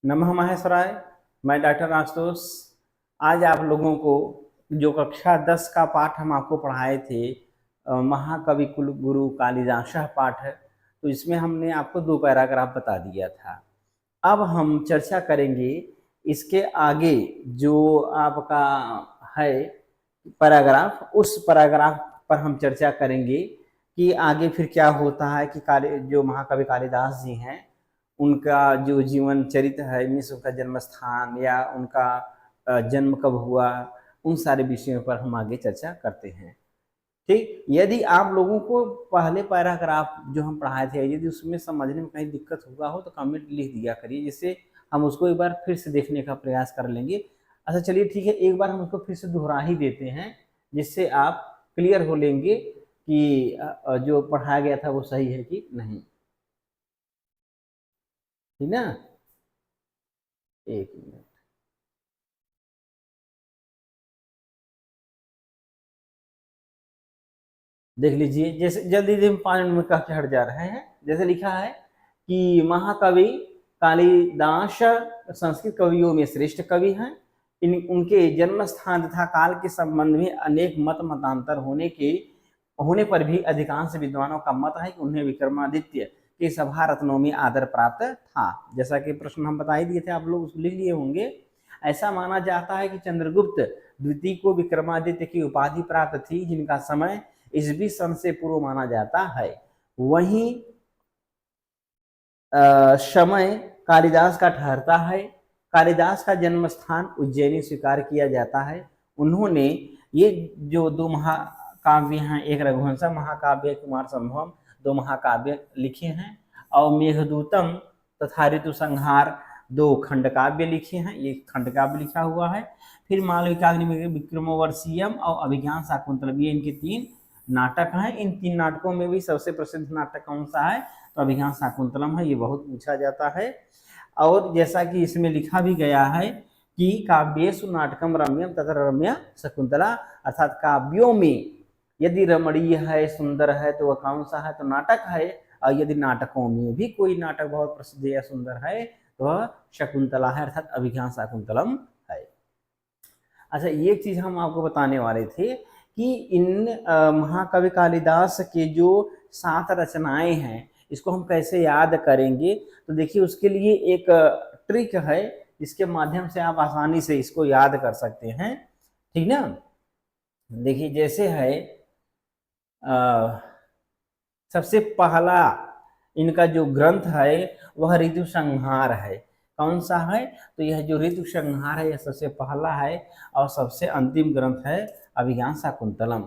नमः महेश्वराय। मैं डॉक्टर आशुतोष। आज आप लोगों को जो कक्षा 10 का पाठ हम आपको पढ़ाए थे, महाकवि कुल गुरु कालिदास पाठ है, तो इसमें हमने आपको 2 पैराग्राफ बता दिया था। अब हम चर्चा करेंगे इसके आगे जो आपका है पैराग्राफ, उस पैराग्राफ पर हम चर्चा करेंगे कि आगे फिर क्या होता है कि जो महाकवि कालिदास जी हैं, उनका जो जीवन चरित्र है, मीन्स उनका जन्म स्थान या उनका जन्म कब हुआ, उन सारे विषयों पर हम आगे चर्चा करते हैं। ठीक, यदि आप लोगों को पहले पैराग्राफ जो हम पढ़ाए थे, यदि उसमें समझने में कहीं दिक्कत हुआ हो तो कमेंट लिख दिया करिए, जिससे हम उसको एक बार फिर से देखने का प्रयास कर लेंगे। अच्छा चलिए ठीक है, एक बार हम उसको फिर से दोहरा ही देते हैं, जिससे आप क्लियर हो लेंगे कि जो पढ़ाया गया था वो सही है कि नहीं। ठीक ना, एक मिनट देख लीजिए। जैसे जल्दी जल्दी हम 5 मिनट में कह के हट जा रहे हैं। जैसे लिखा है कि महाकवि कालिदास संस्कृत कवियों में श्रेष्ठ कवि हैं। उनके जन्म स्थान तथा काल के संबंध में अनेक मतांतर होने पर भी अधिकांश विद्वानों का मत है कि उन्हें विक्रमादित्य के सभा रत्नों में आदर प्राप्त था। जैसा कि प्रश्न हम बता ही दिए थे, आप लोग उसको लिख लिए होंगे। ऐसा माना जाता है कि चंद्रगुप्त द्वितीय को विक्रमादित्य की उपाधि प्राप्त थी, जिनका समय ईसवी सन से पूर्व माना जाता है। वहीं समय कालिदास का ठहरता है। कालिदास का जन्म स्थान उज्जैनी स्वीकार किया जाता है। उन्होंने ये जो 2 महाकाव्य हैं, एक रघुवंश महाकाव्य, कुमार संभवम, 2 महाकाव्य लिखे हैं, और मेघदूतम तथा ऋतु संहार 2 खंड काव्य लिखे हैं। ये खंड काव्य लिखा हुआ है। फिर मालविकाग्नि में विक्रमोर्वशीयम और अभिज्ञान शाकुंतलम, ये इनके 3 नाटक हैं। इन 3 नाटकों में भी सबसे प्रसिद्ध नाटक कौन सा है, तो अभिज्ञान शाकुंतलम है। ये बहुत पूछा जाता है। और जैसा कि इसमें लिखा भी गया है कि काव्येषु नाटकम रम्यम तथा रम्या शकुंतला, अर्थात काव्यों में यदि रमणीय है, सुंदर है, तो वह कौन सा है, तो नाटक है। और यदि नाटकों में भी कोई नाटक बहुत प्रसिद्ध या सुंदर है तो वह शकुंतला है, अर्थात अभिज्ञान शाकुंतलम है। अच्छा, ये चीज हम आपको बताने वाले थे कि इन महाकवि कालिदास के जो 7 रचनाएं हैं, इसको हम कैसे याद करेंगे। तो देखिए, उसके लिए एक ट्रिक है, जिसके माध्यम से आप आसानी से इसको याद कर सकते हैं। ठीक ना, देखिए जैसे है सबसे पहला इनका जो ग्रंथ है वह ऋतु संहार है। कौन सा है, तो यह जो ऋतु संहार है यह सबसे पहला है, और सबसे अंतिम ग्रंथ है अभिज्ञान शाकुंतलम।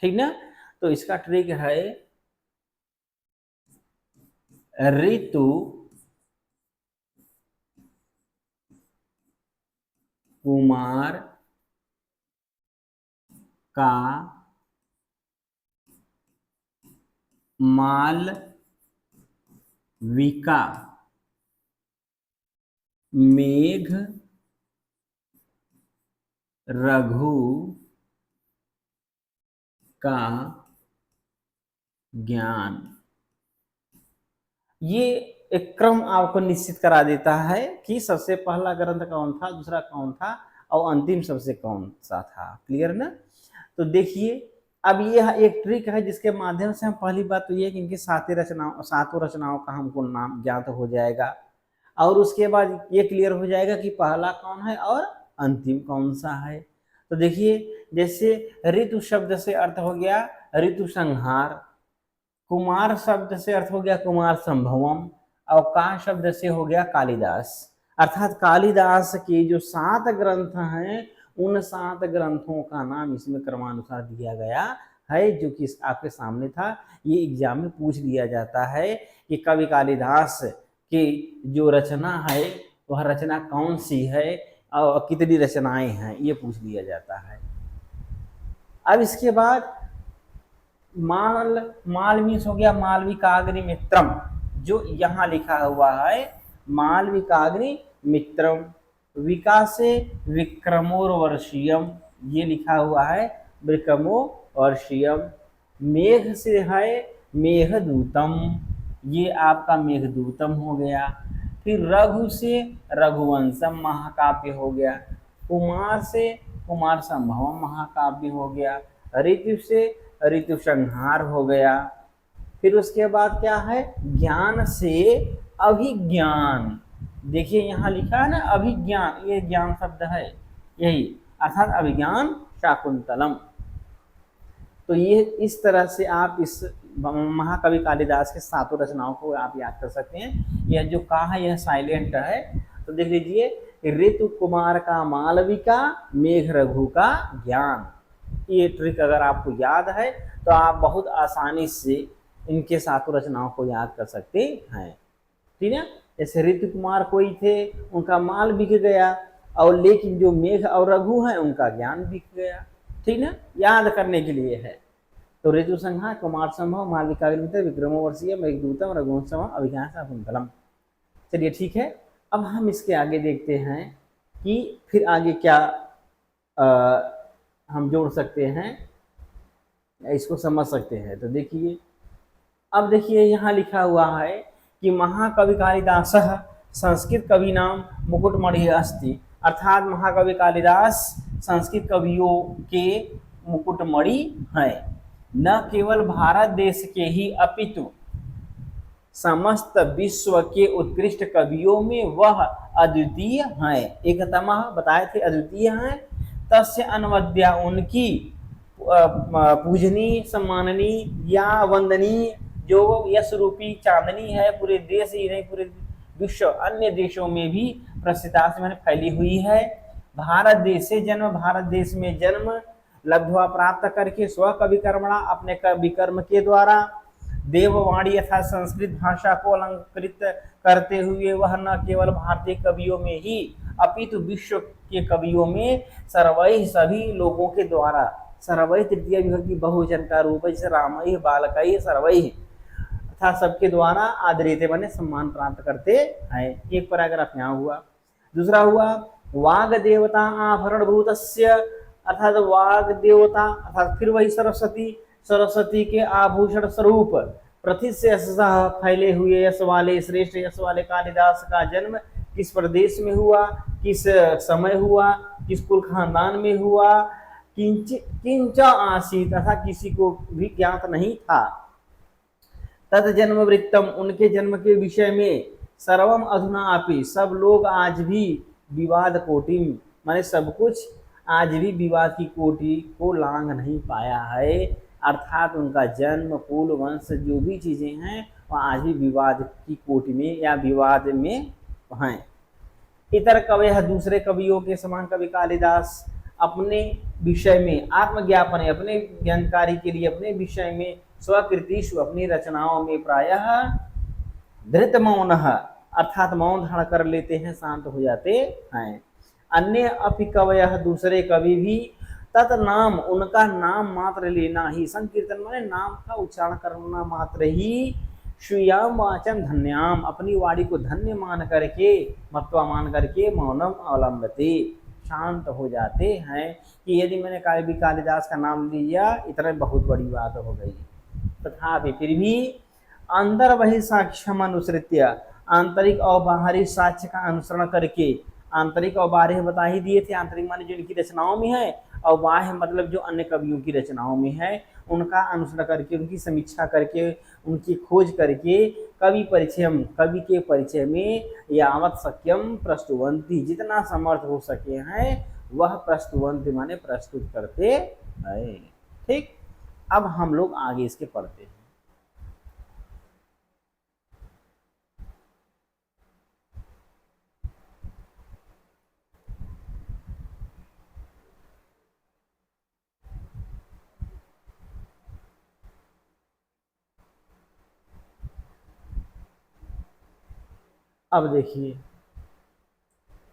ठीक ना, तो इसका ट्रिक है ऋतु कुमार का मालविका मेघ रघु का ज्ञान। ये एक क्रम आपको निश्चित करा देता है कि सबसे पहला ग्रंथ कौन था, दूसरा कौन था, और अंतिम सबसे कौन सा था। क्लियर ना, तो देखिए अब यह एक ट्रिक है जिसके माध्यम से हम, पहली बात तो ये कि इनकी 7 रचनाओं का हमको नाम ज्ञात हो जाएगा, और उसके बाद ये क्लियर हो जाएगा कि पहला कौन है और अंतिम कौन सा है। तो देखिए, जैसे ऋतु शब्द से अर्थ हो गया ऋतु संहार, कुमार शब्द से अर्थ हो गया कुमार संभवम, और का शब्द से हो गया कालिदास। अर्थात कालिदास के जो 7 ग्रंथ हैं, उन 7 ग्रंथों का नाम इसमें क्रमानुसार दिया गया है, जो कि आपके सामने था। ये एग्जाम में पूछ लिया जाता है कि कवि कालिदास की जो रचना है वह रचना कौन सी है और कितनी रचनाएं हैं, ये पूछ लिया जाता है। अब इसके बाद माल मीन्स हो गया मालविकाग्नि मित्रम, जो यहाँ लिखा हुआ है मालविकाग्नि मित्रम। विका से विक्रमोर्वशीयम, ये लिखा हुआ है विक्रमोर्वशीयम। मेघ से है मेघदूतम, ये आपका मेघदूतम हो गया। फिर रघु से रघुवंशम महाकाव्य हो गया, कुमार से कुमार संभवम महाकाव्य हो गया, ऋतु से ऋतु संहार हो गया। फिर उसके बाद क्या है, ज्ञान से अभिज्ञान। देखिए यहाँ लिखा है ना अभिज्ञान, ये ज्ञान शब्द है यही, अर्थात अभिज्ञान शाकुंतलम। तो ये इस तरह से आप इस महाकवि कालिदास के सातों रचनाओं को आप याद कर सकते हैं। यह जो कहा है यह साइलेंट है, तो देख लीजिए, ऋतु कुमार का मालविका, मेघ रघु का ज्ञान। ये ट्रिक अगर आपको याद है तो आप बहुत आसानी से इनके सातों रचनाओं को याद कर सकते हैं। ठीक है, जैसे ऋतु कुमार कोई थे, उनका माल बिक गया, और लेकिन जो मेघ और रघु हैं उनका ज्ञान बिक गया। ठीक है, याद करने के लिए है। तो ऋतु संहार, कुमार संभव, मालविका विक्रमोर्वशीय, मेघदूतम, रघुवंशम, अभिज्ञान शाकुंतलम। चलिए ठीक है, अब हम इसके आगे देखते हैं कि फिर आगे क्या हम जोड़ सकते हैं, इसको समझ सकते हैं। तो देखिए, अब देखिए यहाँ लिखा हुआ है कि महाकवि कालिदास संस्कृत कवि नाम मुकुटमणि अस्ति, अर्थात महाकवि कालिदास संस्कृत कवियों के मुकुटमणि हैं। न केवल भारत देश के ही अपितु समस्त विश्व के उत्कृष्ट कवियों में वह अद्वितीय हैं। एकतमः बताए थे अद्वितीय हैं, तस्य अनवद्या, उनकी पूजनीय, सम्माननीय या वंदनीय जो यश रूपी चांदनी है, पूरे देश ही नहीं पूरे विश्व अन्य देशों में भी प्रसिद्धता से मैंने फैली हुई है। भारत देश से जन्म, भारत देश में जन्म, लब्ध्वा प्राप्त करके स्व कवि कर्मणा, अपने कवि कर्म के द्वारा, देववाणी अर्थात संस्कृत भाषा को अलंकृत करते हुए वह न केवल भारतीय कवियों में ही अपितु विश्व के कवियों में सर्वैः सभी लोगों के द्वारा, सर्वैः तृतीय विभक्ति बहुवचन का रूप है, जैसे रामैः बालकैः सर्वैः, अर्थात सबके द्वारा आदरित बने सम्मान प्राप्त करते हैं। एक पैराग्राफ यहाँ हुआ। दूसरा हुआ वाग देवता आभरण भूतस्य, अर्थात वाग देवता अर्थात फिर वही सरस्वती, सरस्वती के आभूषण स्वरूप प्रथित से सह फैले हुए यश वाले श्रेष्ठ यश वाले कालिदास का जन्म किस प्रदेश में हुआ, किस समय हुआ, किस कुल खानदान में हुआ, किंच आसीत अर्थात किसी को भी ज्ञात नहीं था। तद जन्म वृत्तम, उनके जन्म के विषय में, सर्वम अधुना अपि, सब लोग आज भी विवाद कोटि, माने सब कुछ आज भी विवाद की कोटि को लांघ नहीं पाया है, अर्थात उनका जन्म, कुल, वंश जो भी चीजें हैं वह आज भी विवाद की कोटि में या विवाद में हैं। इतर कवि, दूसरे कवियों के समान कवि कालिदास अपने विषय में आत्मज्ञापन, अपने जानकारी के लिए अपने विषय में स्वकृतिषु, अपनी रचनाओं में प्रायः धृत मौन, अर्थात मौन धारण कर लेते हैं, शांत हो जाते हैं। अन्य अपि कवयः, दूसरे कवि भी तत् नाम, उनका नाम मात्र लेना ही, संकीर्तन माने नाम का उच्चारण करना मात्र ही, श्रियाम वाचन धन्याम, अपनी वाणी को धन्य मान करके, मत्वा मान करके, मौनम अवलंबते, शांत हो जाते हैं। कि यदि मैंने कवि कालिदास का नाम लिया इतना बहुत बड़ी बात हो गई, तथापि फिर भी अंदर वही साक्ष्यम अनुसृत्य, आंतरिक और बाहरी साक्ष्य का अनुसरण करके, आंतरिक और बाह्य बता ही दिए थे, आंतरिक माने जो इनकी रचनाओं में है, और बाह्य मतलब जो अन्य कवियों की रचनाओं में है, उनका अनुसरण करके, उनकी समीक्षा करके, उनकी खोज करके, कवि परिचयम, कवि के परिचय में यावत शक्यम प्रस्तुवंती, जितना समर्थ हो सके हैं वह प्रस्तुवंती माने प्रस्तुत करते हैं। ठीक, अब हम लोग आगे इसके पढ़ते हैं। अब देखिए,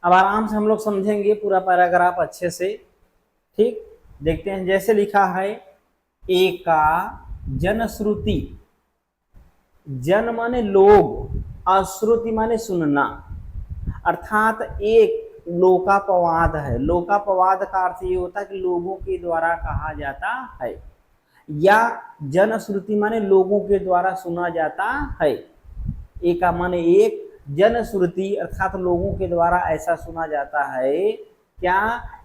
अब आराम से हम लोग समझेंगे पूरा पैराग्राफ अच्छे से। ठीक, देखते हैं। जैसे लिखा है, एका जनश्रुति, जन माने लोग, अश्रुति माने सुनना, अर्थात एक लोकापवाद है। लोकापवाद का अर्थ ये होता है कि लोगों के द्वारा कहा जाता है, या जनश्रुति माने लोगों के द्वारा सुना जाता है। एका माने एक, जनश्रुति अर्थात लोगों के द्वारा ऐसा सुना जाता है क्या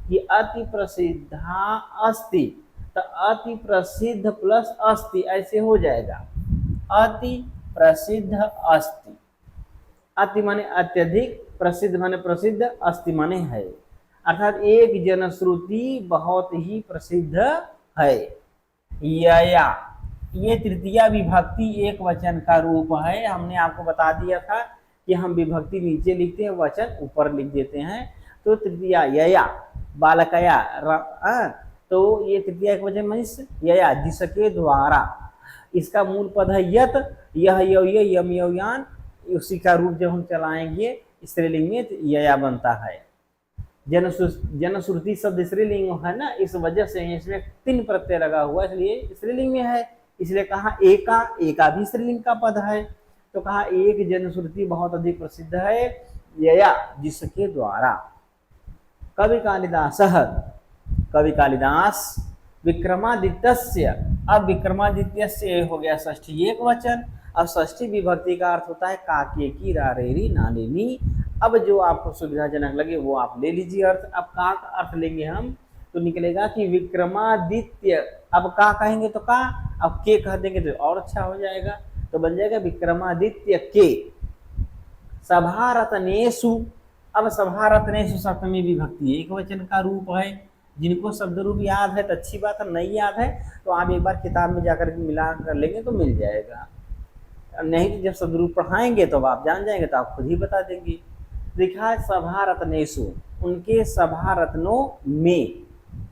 कि अति प्रसिद्धा अस्ति, तो अति प्रसिद्ध प्लस अस्ति ऐसे हो जाएगा, अति प्रसिद्ध अस्ति। अति माने अत्यधिक, प्रसिद्ध माने प्रसिद्ध, अस्ति माने है, अर्थात एक जनश्रुति बहुत ही प्रसिद्ध है। यया, ये तृतीया विभक्ति एक वचन का रूप है। हमने आपको बता दिया था कि हम विभक्ति नीचे लिखते हैं, वचन ऊपर लिख देते हैं। तो तृतीया यया बालकया, तो ये तृतीया एक वचन मनुष्य यया जिसके द्वारा, इसका मूल पद है यत, यह यौय यम यौयान, उसी का रूप जब हम चलाएंगे स्त्रीलिंग में तो यया बनता है। जनश्रुति शब्द स्त्रीलिंग है ना, इस वजह से इसमें 3 प्रत्यय लगा हुआ, इसलिए स्त्रीलिंग में है। इसलिए कहा एका, एका भी स्त्रीलिंग का पद है। तो कहा एक जनश्रुति बहुत अधिक प्रसिद्ध है, यया जिसके द्वारा। कवि कालिदास, कवि कालिदास विक्रमादित्यस्य, अब विक्रमादित्य हो गया षष्ठी एक वचन। अब षष्ठी विभक्ति का अर्थ होता है काके की रारेरी नालिनी। अब जो आपको सुविधाजनक लगे वो आप ले लीजिए अर्थ। अब का अर्थ लेंगे हम तो निकलेगा कि विक्रमादित्य, अब का कहेंगे तो का, अब के कह देंगे तो और अच्छा हो जाएगा, तो बन जाएगा विक्रमादित्य के सभारत्नेषु। अब सभारत्नेषु सप्तमी विभक्ति एक वचन का रूप है। जिनको शब्द रूप याद है तो अच्छी बात है, नहीं याद है तो आप एक बार किताब में जाकर मिला कर लेंगे तो मिल जाएगा, नहीं तो जब शब्द रूप पढ़ाएंगे तो आप जान जाएंगे, तो आप खुद ही बता देंगे। लिखा सभारत्नेषु, उनके सभारत्नों में,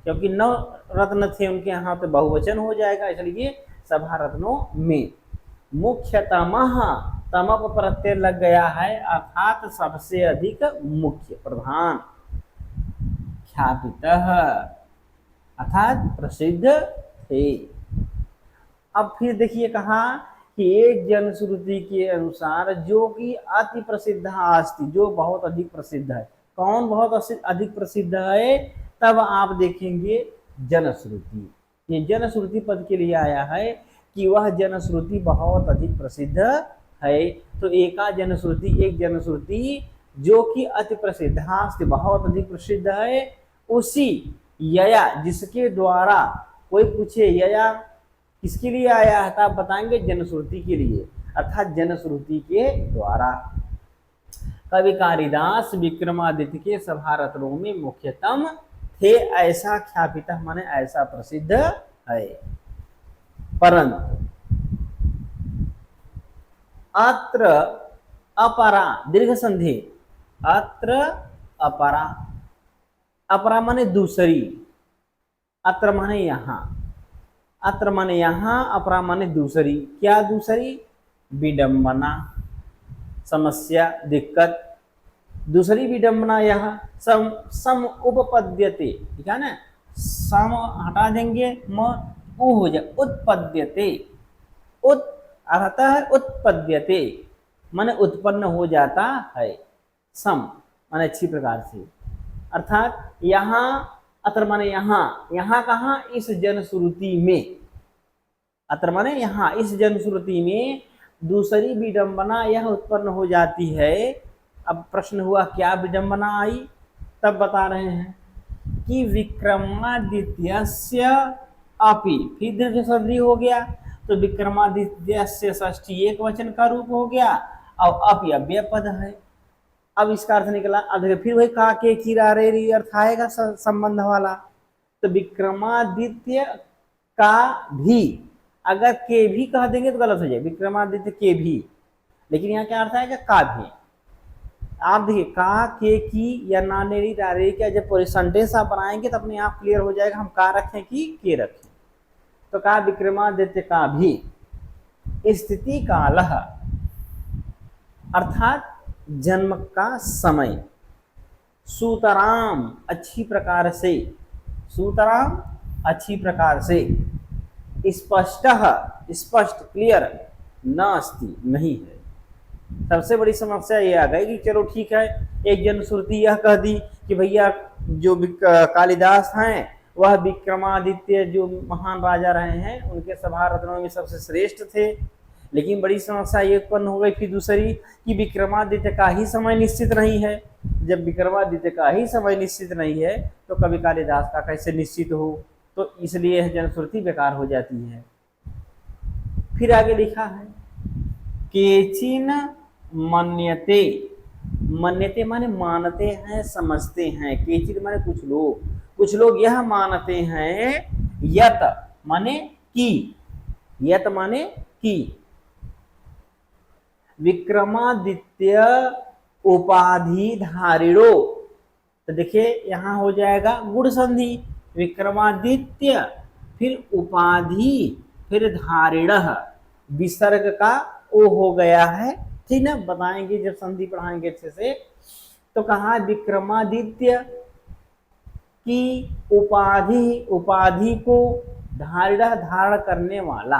क्योंकि 9 रत्न थे उनके यहाँ तो बहुवचन हो जाएगा, इसलिए सभारत्नों में। मुख्यतमः, तम पर प्रत्यय लग गया है, अर्थात सबसे अधिक मुख्य, प्रधान। ख्यापितः अर्थात प्रसिद्ध थे। अब फिर देखिए कहा कि एक जनश्रुति के अनुसार जो कि अति प्रसिद्ध अस्ति, जो बहुत अधिक प्रसिद्ध है। कौन बहुत अधिक प्रसिद्ध है, तब आप देखेंगे जनश्रुति। ये जनश्रुति पद के लिए आया है कि वह जनश्रुति बहुत अधिक प्रसिद्ध है। तो एका जनश्रुति, एक जनश्रुति जो कि अति प्रसिद्ध अस्ति, बहुत अधिक प्रसिद्ध है, उसी यया जिसके द्वारा, कोई पूछे यया किसके लिए आया है, तो आप बताएंगे जनश्रुति के लिए, अर्थात जनश्रुति के द्वारा। कवि कालिदास विक्रमादित्य के सभारत्नों में मुख्यतम थे, ऐसा ख्यापित माने ऐसा प्रसिद्ध है। परंतु अत्र अपरा, दीर्घ संधि, अत्र अपरा, अपरा माने दूसरी, अत्र माने यहाँ, अत्र माने यहाँ, अपरा माने दूसरी। क्या दूसरी? विडंबना, समस्या, दिक्कत। दूसरी विडंबना यहाँ सम उपपद्यते, ठीक है ना, सम हटा देंगे, म उ हो जाए, उत्पद्यते, अतः उत्पद्यते माने उत्पन्न हो जाता है, सम माने अच्छी प्रकार से। अर्थात यहाँ, अत्र माने यहाँ, यहाँ कहाँ? इस जनश्रुति में, अत्र माने यहाँ इस जनश्रुति में दूसरी विडंबना यह उत्पन्न हो जाती है। अब प्रश्न हुआ क्या विडंबना आई, तब बता रहे हैं कि विक्रमादित्यस्य अपि, फिर दीर्घ संधि हो गया, तो विक्रमादित्यस्य षष्ठी एक वचन का रूप हो गया, और अपि अव्यय पद है। अब इसका अर्थ निकला, अब फिर वही का के किरा रे री अर्थ आएगा संबंध वाला। तो विक्रमादित्य का भी, अगर के भी कह देंगे तो गलत हो जाए, विक्रमादित्य के भी, लेकिन यहाँ क्या अर्थ आएगा? का भी। आप देखिए का, के, की या नानेरी रारे क्या, जब पूरे सेंटेंस आप बनाएंगे तो अपने आप क्लियर हो जाएगा हम का रखें कि के रखें। तो का विक्रमादित्य का भी स्थिति कालः, अर्थात जन्म का समय, सूतराम अच्छी प्रकार से, सूतराम अच्छी प्रकार से, स्पष्ट, स्पष्ट क्लियर, नास्ति नहीं है। सबसे बड़ी समस्या ये आ गई कि चलो ठीक है, एक जनश्रुति यह कह दी कि भैया जो कालिदास हैं वह विक्रमादित्य जो महान राजा रहे हैं उनके सभारत्नों में सबसे श्रेष्ठ थे, लेकिन बड़ी समस्या ये उत्पन्न हो गई फिर दूसरी कि विक्रमादित्य का ही समय निश्चित नहीं है। जब विक्रमादित्य का ही समय निश्चित नहीं है तो कवि कालिदास का कैसे निश्चित हो, तो इसलिए जनश्रुति बेकार हो जाती है। फिर आगे लिखा है केचिन मन्यते, मन्यते माने मानते हैं, समझते हैं। केचिन माने कुछ लोग यह मानते हैं, यत माने की, यत माने की विक्रमादित्य उपाधिधारिणो, तो देखिए यहां हो जाएगा गुण संधि, विक्रमादित्य फिर उपाधि फिर धारिण, विसर्ग का ओ हो गया है, ठीक ना, बताएंगे जब संधि पढ़ाएंगे अच्छे से। तो कहा विक्रमादित्य की उपाधि, उपाधि को धारिण धारण करने वाला,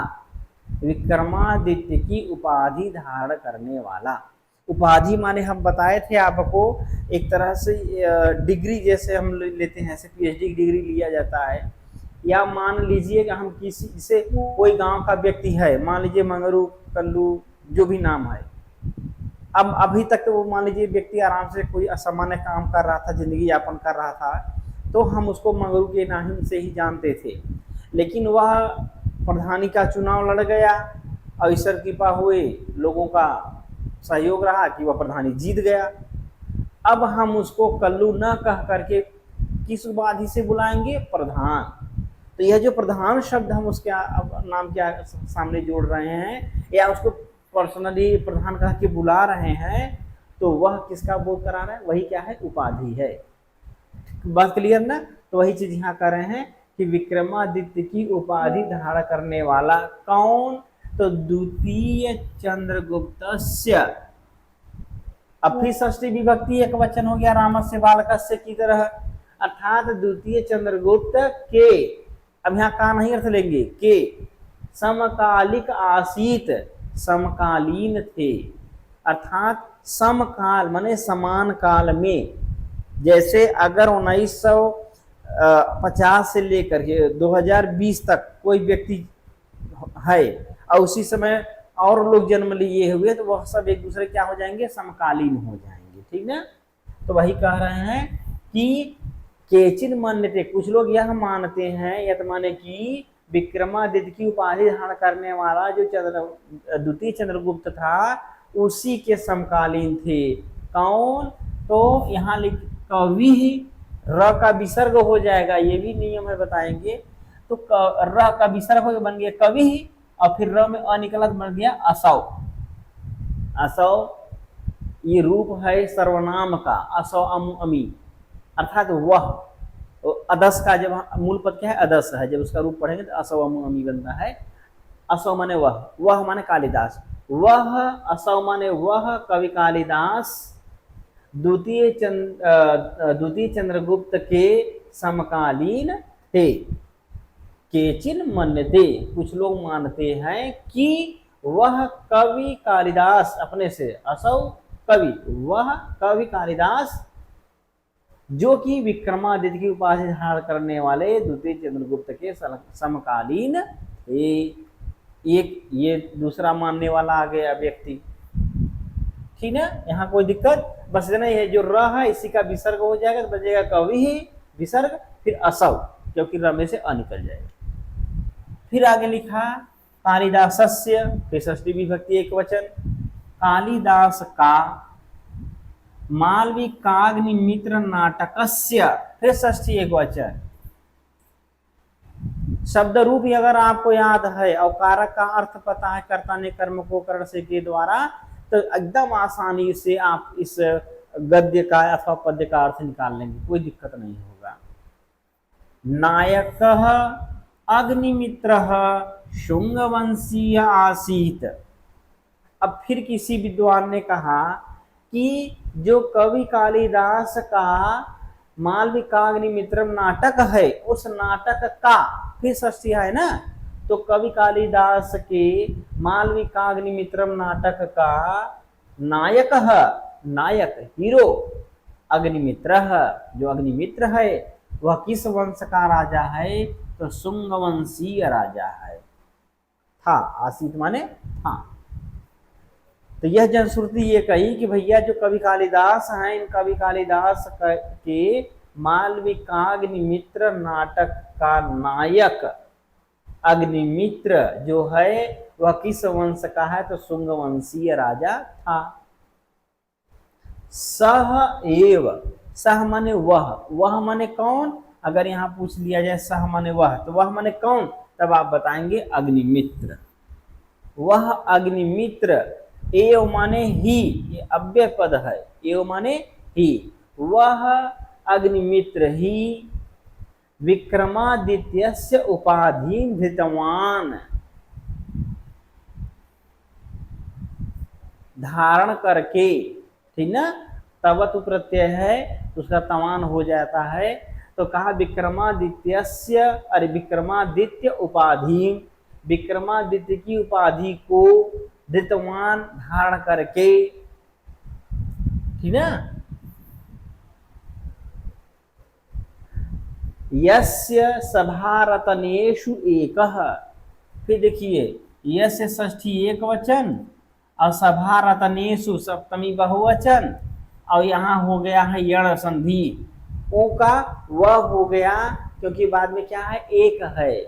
विक्रमादित्य की उपाधि धारण करने वाला। उपाधि माने हम बताए थे आपको एक तरह से डिग्री जैसे हम लेते हैं, ऐसे पीएचडी की डिग्री लिया जाता है। या मान लीजिए कि हम किसी से कोई गांव का व्यक्ति है, मान लीजिए मंगरू कल्लू जो भी नाम है, अब अभी तक तो वो मान लीजिए व्यक्ति आराम से कोई असामान्य काम कर रहा था, जिंदगी यापन कर रहा था, तो हम उसको मंगरू के नाम से ही जानते थे। लेकिन वह प्रधानी का चुनाव लड़ गया और ईश्वर कृपा हुए, लोगों का सहयोग रहा कि वह प्रधानी जीत गया। अब हम उसको कल्लू न कह करके किस उपाधि से बुलाएंगे, प्रधान। तो यह जो प्रधान शब्द हम उसके नाम के सामने जोड़ रहे हैं या उसको पर्सनली प्रधान कह के बुला रहे हैं, तो वह किसका बोध करा रहा है, वही क्या है, उपाधि है। बात क्लियर ना। तो वही चीज यहाँ कर रहे हैं कि विक्रमादित्य की उपाधि धारण करने वाला कौन, तो द्वितीय चंद्रगुप्तस्य। अब फिर षष्ठी विभक्ति एक वचन हो गया, रामस्य बालकस्य की तरह, अर्थात द्वितीय चंद्रगुप्त के, अब यहाँ का नहीं अर्थ लेंगे, के समकालिक आसीत, समकालीन थे, अर्थात समकाल माने समान काल में। जैसे अगर 1950 से लेकर के 2020 तक कोई व्यक्ति है और उसी समय और लोग जन्म लिए हुए, तो वह सब एक दूसरे क्या हो जाएंगे, समकालीन हो जाएंगे, ठीक ना। तो वही कह रहे हैं कि केचिन मान्यते, कुछ लोग यह मानते हैं, यत माने कि विक्रमादित्य की उपाधि धारण करने वाला जो द्वितीय चंद्रगुप्त था उसी के समकालीन थे। कौन, तो यहाँ लिख कवि, र का विसर्ग हो जाएगा, ये भी नियम है बताएंगे। तो र का विसर्ग हो बन गया कवि, और फिर र में अ निकला बन गया असौ। असौ ये रूप है सर्वनाम का, असौ अमु अमी, अर्थात वह, अदस का जब मूल पद क्या है, अदस है, जब उसका रूप पढ़ेंगे तो असौ अमु अमी बनता है। असौ माने वह माने कालिदास, वह असौ माने वह कवि कालिदास द्वितीय चंद्रगुप्त के समकालीन थे। केचिन मन्यते, कुछ लोग मानते हैं कि वह कवि कालिदास, अपने से असौ कवि, वह कवि कालिदास जो कि विक्रमादित्य की उपाधि धारण करने वाले द्वितीय चंद्रगुप्त के समकालीन थे। एक ये दूसरा मानने वाला आ गया व्यक्ति, ठीक है, यहाँ कोई दिक्कत, बस इतना ही है, जो र है इसी का विसर्ग हो जाएगा तो बचेगा कवि ही विसर्ग, फिर असौ, क्योंकि र में से अ निकल जाएगा। फिर आगे लिखा कालिदासस्य, फिर षष्ठी विभक्ति एक वचन, कालिदास का मालविकाग्निमित्र नाटकस्य, फिर षष्ठी एक वचन। शब्द रूप ही अगर आपको याद है और कारक का अर्थ पता है, कर्ता ने कर्म को करण से के द्वारा, तो एकदम आसानी से आप इस गद्य का अथवा पद्य का अर्थ निकाल लेंगे, कोई दिक्कत नहीं होगा। नायक अग्निमित्र शुंगवंशीय आसीत। अब फिर किसी विद्वान ने कहा कि जो कवि कालिदास का मालविकाग्निमित्रम नाटक है, उस नाटक का, फिर षष्ठी है ना, तो कवि कालिदास के मालविकाग्निमित्रम नाटक का नायक है, नायक हीरो अग्निमित्र, जो अग्निमित्र है वह किस वंश का राजा है, तो शुंग वंशीय राजा है। था, आसीत माने था, तो यह जनश्रुति ये कही कि भैया जो कवि कालिदास हैं, इन कवि कालिदास के मालविकाग्निमित्र नाटक का नायक अग्निमित्र जो है वह किस वंश का है, तो शुंग वंशीय राजा था। सह एव, सह माने वह माने कौन, अगर यहाँ पूछ लिया जाए सह माने वह, तो वह माने कौन, तब आप बताएंगे अग्निमित्र। वह अग्निमित्र, एव माने ही, ये अव्यय पद है, एव माने ही, वह अग्निमित्र ही विक्रमादित्यस्य उपाधि धृतवान, धारण करके, ठीक ना, तवतु प्रत्यय है तो उसका तवान हो जाता है, तो कहा विक्रमादित्यस्य, अरे विक्रमादित्य उपाधि, विक्रमादित्य की उपाधि को धृतवान धारण करके, ठीक ना। यस्य सभारतनेषु एकः, फिर देखिए यस्य षष्ठी एक वचन और सभारतनेषु सप्तमी बहुवचन, और यहाँ हो गया है यण संधि, ओ का वह हो गया क्योंकि बाद में क्या है, एक है,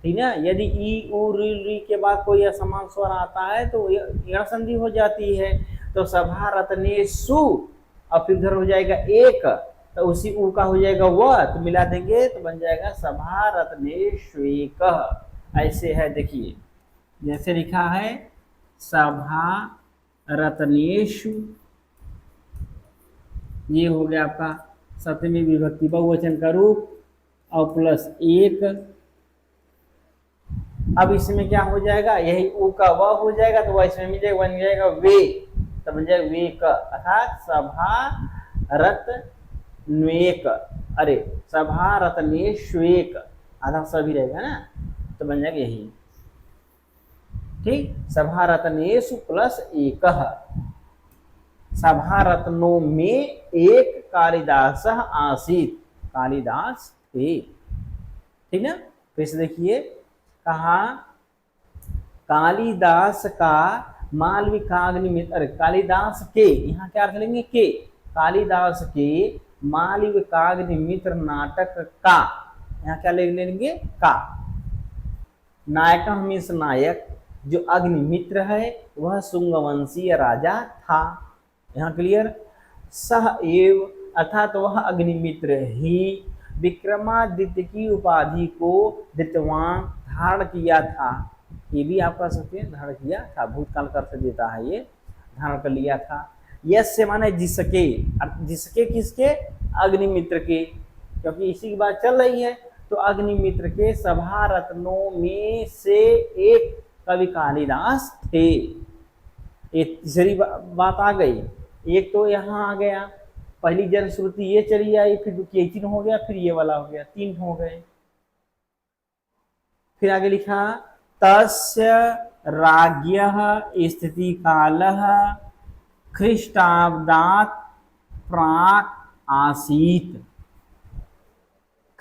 ठीक ना। यदि ई उ री के बाद कोई असमान स्वर आता है तो यण संधि हो जाती है, तो सभारतनेषु और फिर उधर हो जाएगा एक, तो उसी ऊ का हो जाएगा वह, तो मिला देंगे तो बन जाएगा सभारत्नेष्वेक। ऐसे है, देखिए जैसे लिखा है सभारत्नेषु, ये हो गया आपका सप्तमी विभक्ति बहुवचन का रूप और प्लस एक। अब इसमें क्या हो जाएगा, यही ऊ का वह हो जाएगा, तो वह इसमें मिल जाएगा, बन जाएगा वे, तो बन जाएगा वे का, अर्थात सभारत्नेक, अरे सभारत्नेष्वेक, आधा सभी रहेगा ना, तो बन जाएगा यही, ठीक। सभारत्नेषु प्लस एक, सभारत्नों में एक कालिदास आसीत, कालिदास थे, ठीक ना। फिर से देखिए कहा कालिदास का मालविकाग्निमित्र, अरे कालिदास के, यहाँ क्या अर्थ लेंगे के, कालिदास के मालविकाग्निमित्र नाटक का, यहाँ क्या लेंगे का, नायक मीन्स नायक, जो अग्निमित्र है वह शुंगवंशीय राजा था, यहाँ क्लियर। सह एव अर्थात वह अग्निमित्र ही विक्रमादित्य की उपाधि को धृतवान धारण किया था, ये भी आप कह सकते हैं धारण किया था, भूतकाल का अर्थ देता है, ये धारण कर लिया था। यस्य माने जिसके, जिसके किसके, अग्निमित्र के, क्योंकि इसी की बात चल रही है, तो अग्निमित्र के सभारत्नों में से एक कवि कालिदास थे। ये तीसरी बात आ गई, एक तो यहाँ आ गया, पहली जनश्रुति ये चली आई, फिर केचिन हो गया, फिर ये वाला हो गया, तीन हो गए। फिर आगे लिखा तस्य राज्ञः स्थिति कालः ख्रीष्टाब्दात् प्राक् आसीत्।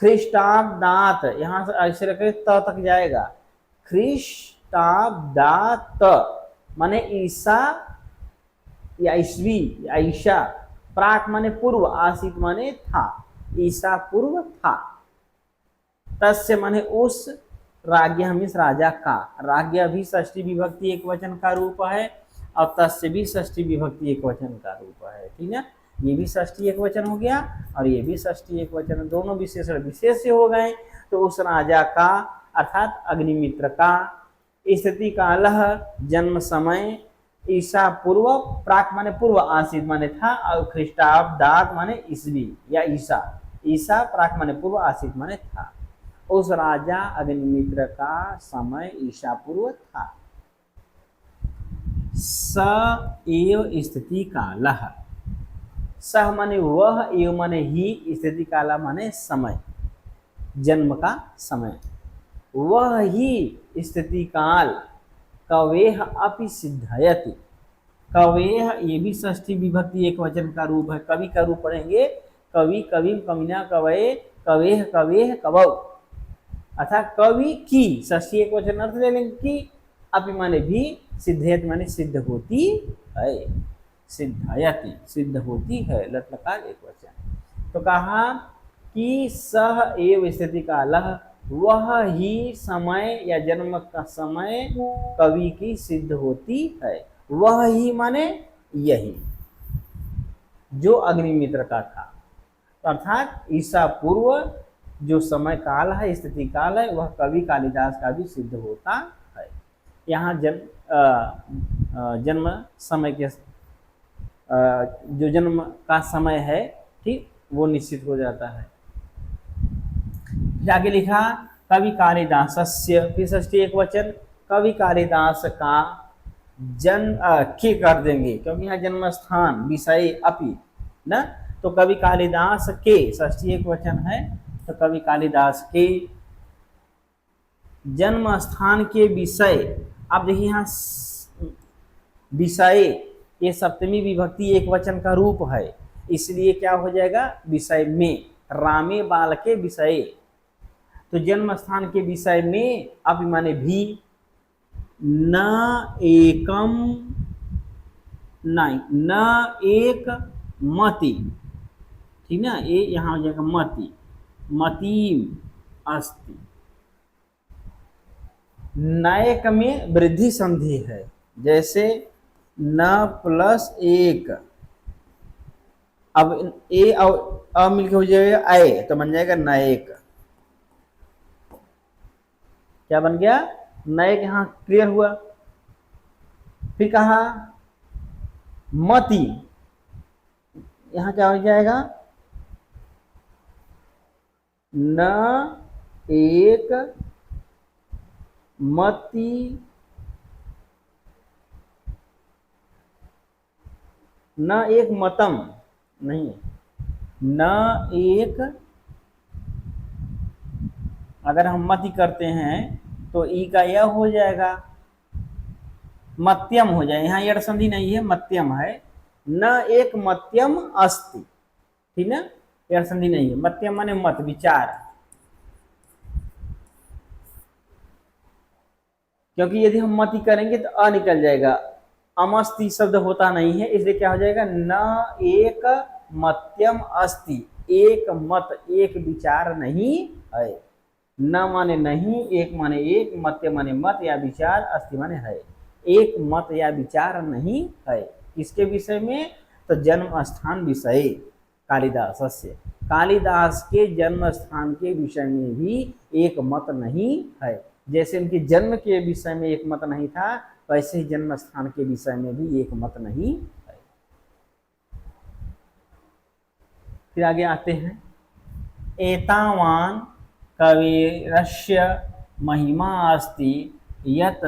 ख्रीष्टाब्दात्, यहाँ से ऐसे रखे त तक जाएगा, ख्रीष्टाब्दात् माने ईसा या ईस्वी या ईशा, प्राक माने पूर्व, आसीत माने था, ईसा पूर्व था। तस्य माने उस, राज्ञ मीन्स राजा का, राज्ञ भी षष्ठी विभक्ति एक वचन का रूप है और तस्य भी षष्ठी विभक्ति एक वचन का रूप है, ठीक है। ये भी षष्ठी एक वचन हो गया और ये भी षष्ठी एक वचन, दोनों विशेषण विशेष से हो गए। तो उस राजा का अर्थात अग्निमित्र का, स्थिति कालः जन्म समय, ईसा पूर्व, प्राक माने पूर्व, आसीत माने था और ख्रीष्टाब्दात् माने ईस्वी या ईसा, ईसा प्राक माने पूर्व, आसीत माने था। उस राजा अग्निमित्र का समय ईसा पूर्व था। स एव स्थिति कालः, सह माने वह, एव माने ही, स्थिति काला माने समय, जन्म का समय, वह ही स्थिति काल कवेह अपि सिद्धयति। कवेह ये भी षष्ठी विभक्ति एक वचन का रूप है, कवि का रूप पढ़ेंगे, कवि कविम कविना कवये, कवेह कवेह कवौ, अर्थात कवि की, षष्ठी एक वचन अर्थ ले लेंगे की, अपि माने भी, सिद्धयत माने सिद्ध होती है, सिद्धायति सिद्ध होती है, लट लकार एक वचन। तो कहा कि सह एव स्थिति कालः, वह ही समय या जन्म का समय कवि की सिद्ध होती है। वह ही माने यही जो अग्निमित्र का था, अर्थात ईसा पूर्व जो समय काल है, स्थिति काल है, वह कवि कालिदास का भी सिद्ध होता है। यहाँ जन्म समय के जो जन्म का समय है, ठीक, वो निश्चित हो जाता है। फिर आगे लिखा कवि कालिदासस्य, फिर षष्ठी एक वचन, कवि कालिदास का के कर देंगे क्योंकि यहाँ जन्म स्थान विषय अपि न, तो कवि कालिदास के षष्ठी एक वचन है, तो कवि कालिदास के जन्म स्थान के विषय। अब देखिए यहाँ विषय ये सप्तमी विभक्ति एक वचन का रूप है, इसलिए क्या हो जाएगा विषय में, रामे बाल के विषय, तो जन्म स्थान के विषय में अब माने भी, न एकम नहीं, न एक मति, ठीक ना, ये यहाँ हो जाएगा मति, मतीम अस्ति। नायक में वृद्धि संधि है, जैसे न प्लस एक, अब ए और अ मिलकर हो जाएगा आए, तो बन जाएगा नायक। क्या बन गया नायक, यहाँ क्लियर हुआ। फिर कहा मति, यहाँ क्या हो जाएगा न एक मति, न एक मतम नहीं, न एक, अगर हम मति करते हैं तो ई का यह हो जाएगा, मत्यम हो जाए, यहाँ यड़ संधि नहीं है, मत्यम है, न एक मत्यम अस्ति, ठीक ना, यड़ संधि नहीं है, मत्यम माने मत विचार, क्योंकि यदि हम मति करेंगे तो अ निकल जाएगा, अमस्ति शब्द होता नहीं है, इसलिए क्या हो जाएगा न एक मत्यम अस्ति, एक मत एक विचार नहीं है, न माने नहीं, एक माने एक, मत्य माने मत या विचार, अस्ति माने है, एक मत या विचार नहीं है। इसके विषय में तो जन्म स्थान विषय कालिदास से, कालिदास के जन्म स्थान के विषय में भी एक मत नहीं है, जैसे उनके जन्म के विषय में एक मत नहीं था, वैसे ही जन्म स्थान के विषय में भी एक मत नहीं है। फिर आगे आते हैं, एतावान कविरस्य महिमा अस्ति यत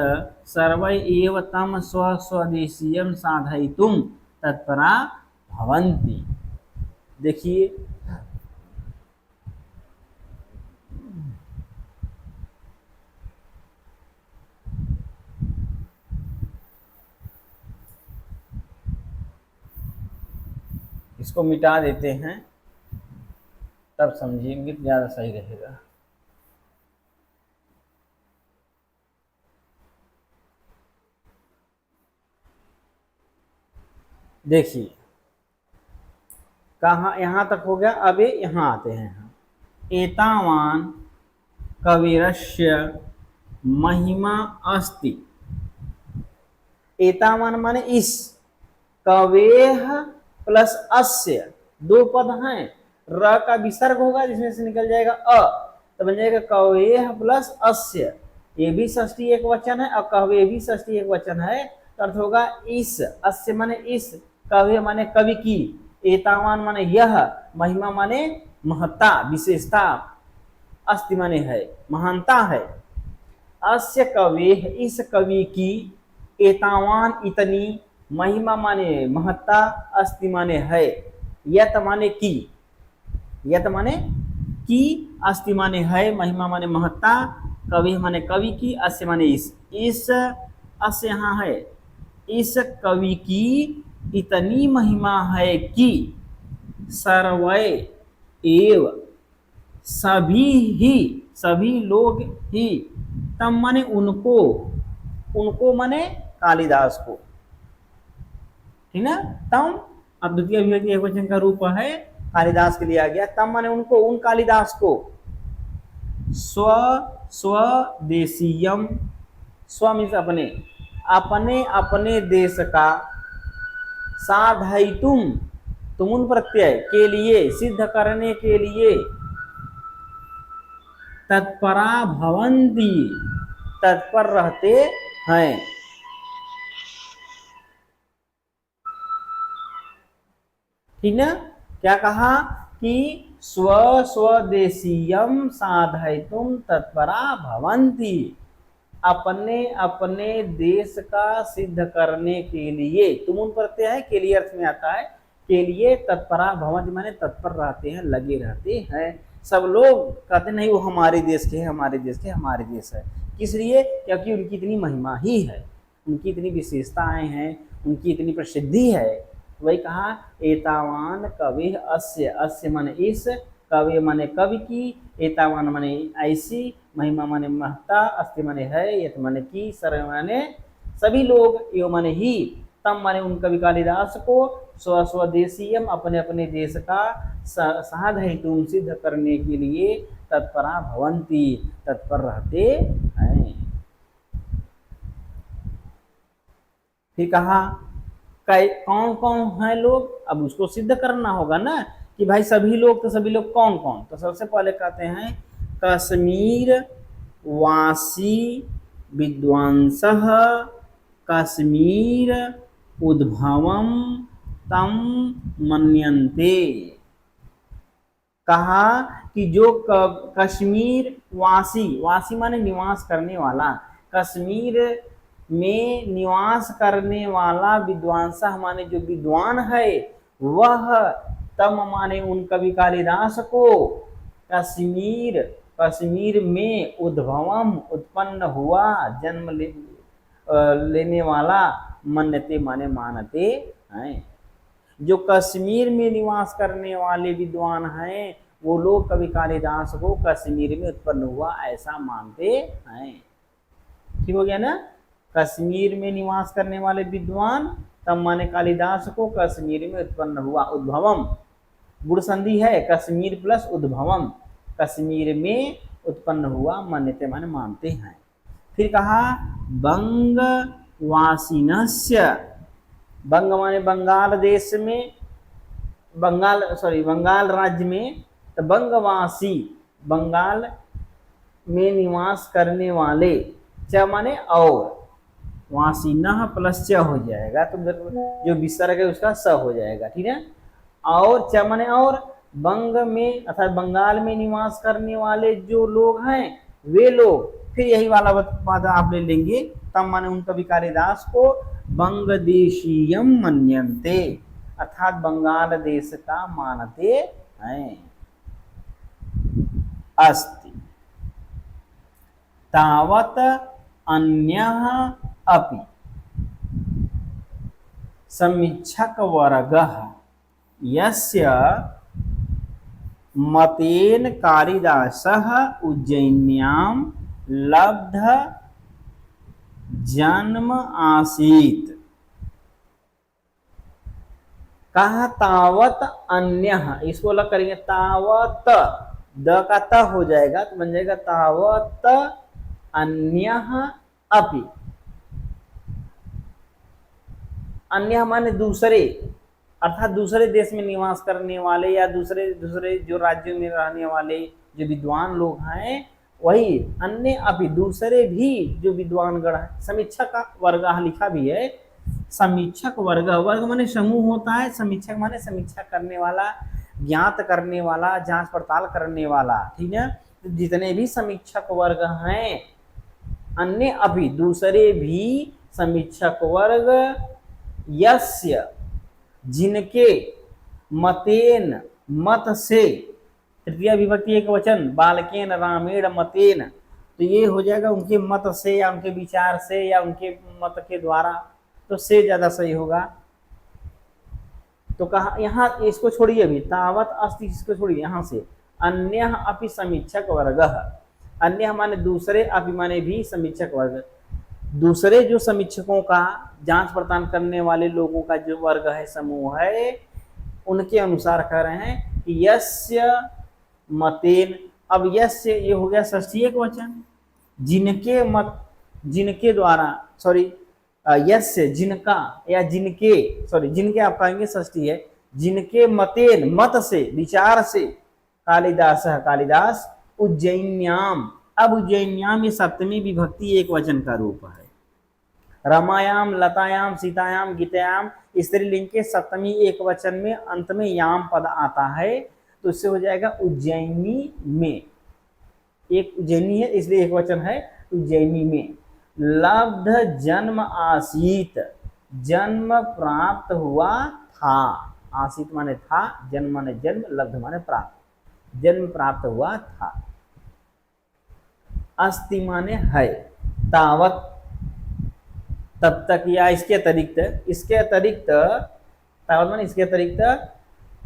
सर्वै एव तम स्वस्वदेशीयं साधयितुं तत्परा भवन्ति। देखिए इसको मिटा देते हैं, तब समझेंगे तो ज़्यादा सही रहेगा। देखिए कहाँ, यहाँ तक हो गया, अब यहाँ आते हैं हम, एतावान कविरस्य महिमा अस्ति, एतावान माने इस, कवेह प्लस अस्य, दो पद हैं, र का विसर्ग होगा जिसमें से निकल जाएगा अ, तो बन जाएगा कवेह प्लस अस्य, ये भी षष्ठी एक वचन है और कवे भी षष्ठी एक वचन है, तो अर्थ होगा इस, अस्य माने इस, कवे माने कवि की, एतावान माने यह, महिमा माने महत्ता विशेषता, अस्ति माने है महानता है, अस्य कवे इस कवि की, एतावान इतनी, महिमा माने महत्ता, अस्ति माने है, यत माने की, यत माने की, अस्ति माने है, महिमा माने महत्ता, कवि माने कवि की, अस्य माने इस अस्य यहाँ है, इस कवि की इतनी महिमा है कि सर्वै एव सभी ही, सभी लोग ही, तम माने उनको, उनको माने कालिदास को, ठीक ना। तम अब द्वितीय अभिव्यक्ति एकवचन का रूप है, कालिदास के लिया गया। तम माने उनको, उन कालिदास को, स्वदेशीयम, स्व मीन्स अपने, अपने अपने देश का, साधयितुम तुमुन प्रत्यय के लिए, सिद्ध करने के लिए, तत्परा भवन्ति तत्पर रहते हैं। ठीक ना। क्या कहा कि स्वदेशीयम साधयितुम तत्परा भवन्ति, अपने अपने देश का सिद्ध करने के लिए, तुमुन प्रत्यय है, के लिए अर्थ में आता है, के लिए तत्परा भवन्ति माने तत्पर रहते हैं, लगे रहते हैं। सब लोग कहते नहीं वो हमारे देश के, हमारे देश के, हमारे देश है। किस लिए? क्योंकि उनकी इतनी महिमा ही है, उनकी इतनी विशेषताएं हैं, उनकी इतनी प्रसिद्धि है। वही कहा एतावान कवि अस्य, अस्य माने इस, कवि माने कवि की, एतावान माने ऐसी, महिमा माने महत्ता, अस्ति माने है, यत माने की, सर्व माने सभी लोग, यो माने ही, तम माने उन कवि कालिदास को, स्वदेशीयम अपने अपने देश का, साधयितुम सिद्ध करने के लिए, तत्परा भवन्ति तत्पर रहते हैं। फिर कहा कौन कौन है लोग, अब उसको सिद्ध करना होगा ना कि भाई सभी लोग, तो सभी लोग कौन कौन। तो सबसे पहले कहते हैं कश्मीर वासी विद्वांसः कश्मीर उद्भवम तम मन्यन्ते। कहा कि जो कश्मीर वासी, वासी माने निवास करने वाला, कश्मीर में निवास करने वाला, विद्वांसा माने जो विद्वान है, वह तम माने उन कवि कालिदास को, कश्मीर, कश्मीर में उद्भवम उत्पन्न हुआ, जन्म लेने वाला, मन्यते माने मानते हैं। जो कश्मीर में निवास करने वाले विद्वान हैं, वो लोग कवि कालिदास को कश्मीर में उत्पन्न हुआ ऐसा मानते हैं। ठीक हो गया ना। कश्मीर में निवास करने वाले विद्वान, तब माने कालिदास को कश्मीर में उत्पन्न हुआ। उद्भवम गुण संधि है, कश्मीर प्लस उद्भवम, कश्मीर में उत्पन्न हुआ, मान्यते माने मानते हैं। फिर कहा बंगवासिनस्य, बंग माने बंगाल देश में, बंगाल राज्य में, तो बंगवासी बंगाल में निवास करने वाले, च माने और, वासिनः प्लस च हो जाएगा, तो जो विसर्ग है उसका स हो जाएगा। ठीक है। और च माने और, बंग में अर्थात बंगाल में निवास करने वाले जो लोग हैं वे लोग, फिर यही वाला बात आप ले लेंगे, तब माने उन कवि कालिदास को बंगदेशीयम मन्यन्ते, अर्थात बंगाल देश का मानते हैं। अस्ति तावत अन्यः अपि समीक्षक वर्गः यस्य मतेन कालिदासः उज्जयिन्यां लब्ध जन्म आसीत्। कहा तावत अन्यः, इसको अलग करेंगे, तावत द का त हो जाएगा तो बन जाएगा तावत अन्यः अपि। अन्य माने दूसरे, अर्थात दूसरे देश में निवास करने वाले या दूसरे जो राज्यों में रहने वाले जो विद्वान लोग हैं, वही अन्य अभी दूसरे भी जो विद्वान गण है। समीक्षक का वर्ग लिखा भी है, समीक्षक वर्ग, वर्ग माने समूह होता है, समीक्षक माने समीक्षा करने वाला, ज्ञात करने वाला, जांच पड़ताल करने वाला। ठीक है। तो जितने भी समीक्षक वर्ग हैं, अन्य अभी दूसरे भी समीक्षक वर्ग, यस्य जिनके, मतेन मत से, तृतीय विभक्ति एक वचन, बालकेन रामेण मतेन, तो ये हो जाएगा उनके मत से या उनके विचार से या उनके मत के द्वारा, तो से ज्यादा सही होगा। तो कहा यहाँ इसको छोड़िए, अभी तावत अस्ति इसको छोड़िए, यहाँ से अन्य अपि समीक्षक वर्ग, अन्य माने दूसरे, अपि माने भी समीक्षक वर्ग। दूसरे जो समीक्षकों का, जांच पड़ताल करने वाले लोगों का जो वर्ग है, समूह है, उनके अनुसार कह रहे हैं कि यस्य मतेन, अब यस्य ये हो गया षष्ठी एक वचन, जिनके मत, जिनके द्वारा, सॉरी यस्य जिनका या जिनके, सॉरी जिनके आप कहेंगे षष्ठी है, जिनके मतेन मत से, विचार से, कालिदास कालिदास उज्जैन्याम, अब उज्जैन्याम ये सप्तमी विभक्ति एक वचन का रूप है। रमायाम, लतायाम, सीतायाम, गीतायाम स्त्रीलिंग के सप्तमी एक वचन में अंत में याम पद आता है, तो इससे हो जाएगा उज्जैनी में, एक उज्जैनी है इसलिए एक वचन है, उज्जैनी में लब्ध जन्म आसीत, जन्म प्राप्त हुआ था, आसीत माने था, जन्म माने जन्म, लब्ध माने प्राप्त, जन्म प्राप्त हुआ था, अस्ति माने है, तावत तब तक, या इसके अतिरिक्त, इसके अतिरिक्त, तावत माने इसके अतिरिक्त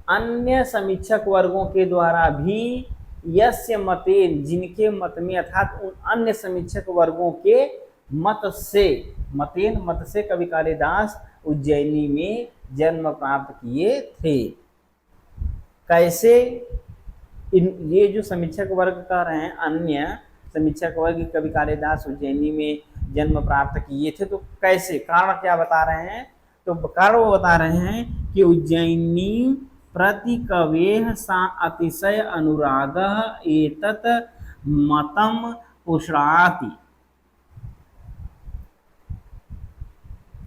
अन्य समीक्षक वर्गों के द्वारा भी यस्य मतेन, जिनके मत में, अर्थात उन अन्य समीक्षक वर्गों के मत से, मतेन मत से कवि कालिदास उज्जैनी में जन्म प्राप्त किए थे। कैसे? ये जो समीक्षक वर्ग कह रहे हैं, अन्य समीक्षक वर्ग कवि कालिदास उज्जैनी में जन्म प्राप्त किए थे, तो कैसे, कारण क्या बता रहे हैं? तो कारण वो बता रहे हैं कि उज्जैनी प्रति कवेह सा अतिशय अनुराग एतत् मतम पुष्णाति।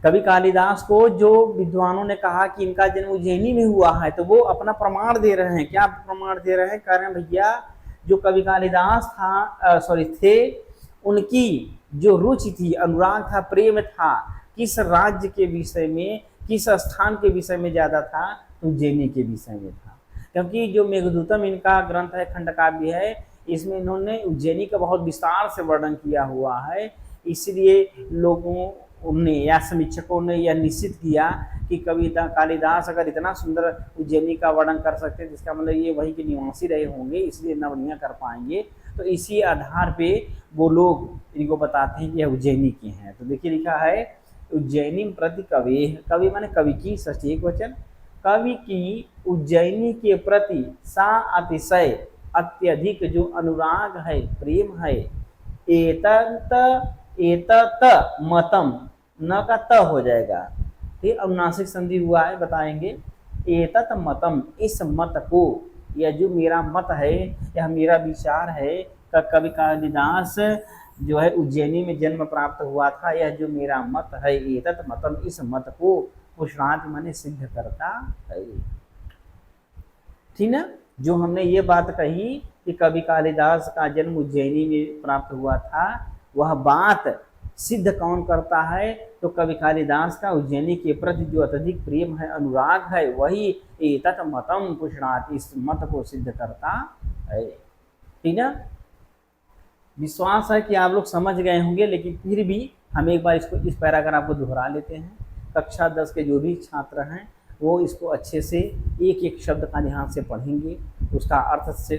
कवि कालिदास को जो विद्वानों ने कहा कि इनका जन्म उज्जैनी में हुआ है, तो वो अपना प्रमाण दे रहे हैं। क्या प्रमाण दे रहे हैं? कह रहे हैं भैया जो कवि कालिदास था, थे, उनकी जो रुचि थी, अनुराग था, प्रेम था, किस राज्य के विषय में, किस स्थान के विषय में ज्यादा था? उज्जैनी के विषय में था। क्योंकि जो मेघदूतम इनका ग्रंथ है, खंडकाव्य है, इसमें इन्होंने उज्जैनी का बहुत विस्तार से वर्णन किया हुआ है। इसलिए लोगों ने या समीक्षकों ने यह निश्चित किया कि कविता कालिदास अगर इतना सुंदर उज्जैनी का वर्णन कर सकते हैं, जिसका मतलब ये वही के निवासी रहे होंगे, इसलिए इतना बढ़िया कर पाएंगे। तो इसी आधार पे वो लोग इनको बताते हैं कि यह उज्जैनी की हैं। तो देखिए लिखा है उज्जैनी प्रति कवि, कवि माने कवि की, षष्ठी एक वचन, कवि की उज्जैनी के प्रति सा अतिशय, अत्यधिक जो अनुराग है, प्रेम है, एतत मतम, न का त हो जाएगा, ठीक, अनुनासिक संधि हुआ है, बताएंगे। एतत मतम, इस मत को, यह जो मेरा मत है, यह मेरा विचार है, कवि कालिदास जो है उज्जैनी में जन्म प्राप्त हुआ था, यह जो मेरा मत है, एतत मतम, इस मत को पुष्णाति माने सिद्ध करता है। ठीक ना? जो हमने ये बात कही कि कवि कालिदास का जन्म उज्जैनी में प्राप्त हुआ था, वह बात सिद्ध कौन करता है? तो कवि कालिदास का उज्जैनी के प्रति जो अत्यधिक प्रेम है, अनुराग है, वही एतत् मतम पुष्णाति, इस मत को सिद्ध करता है। ठीक ना? विश्वास है कि आप लोग समझ गए होंगे, लेकिन फिर भी हम एक बार इसको, इस पैराग्राफ को दोहरा लेते हैं। कक्षा 10 के जो भी छात्र हैं वो इसको अच्छे से एक एक शब्द का ध्यान से पढ़ेंगे, उसका अर्थ से